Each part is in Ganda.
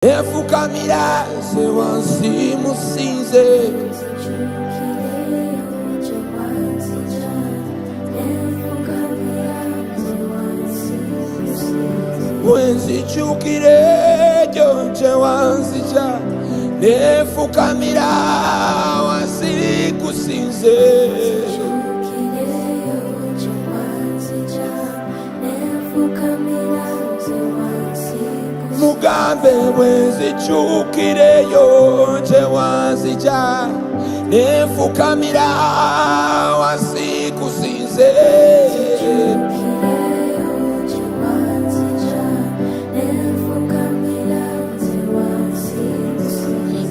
Efukamira se wansi musinze Bwenzijukira gyewanzija nefukamira wansi kusinze Mugambe bwenzijukira gyewanzija nefukamira wansi kusinze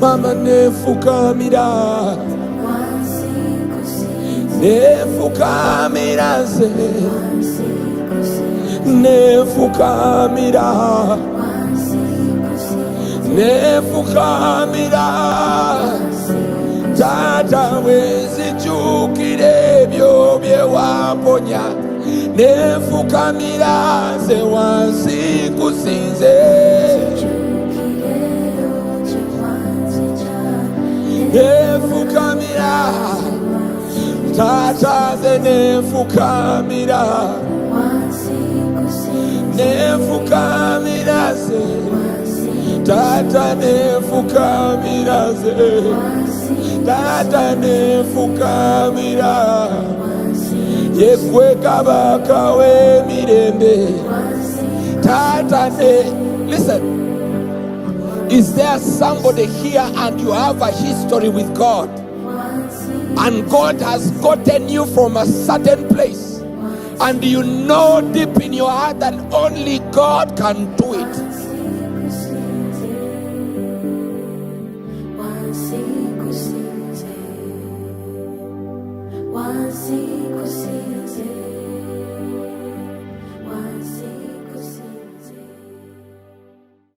Mama nefukamira nefukamira ze nefukamira nefukamira Tata bwenzijukira ebyo bye wamponya nefukamira ze wansi kusinze nefukamira Tata ze nefukamira nefukamira ze Tata nefukamira ze Tata nefukamira Yegwe kabaka w'emirembe Tata Listen, is there somebody here and you have a history with God and God has gotten you from a certain place and you know deep in your heart that only God can do it? Wansi kusinze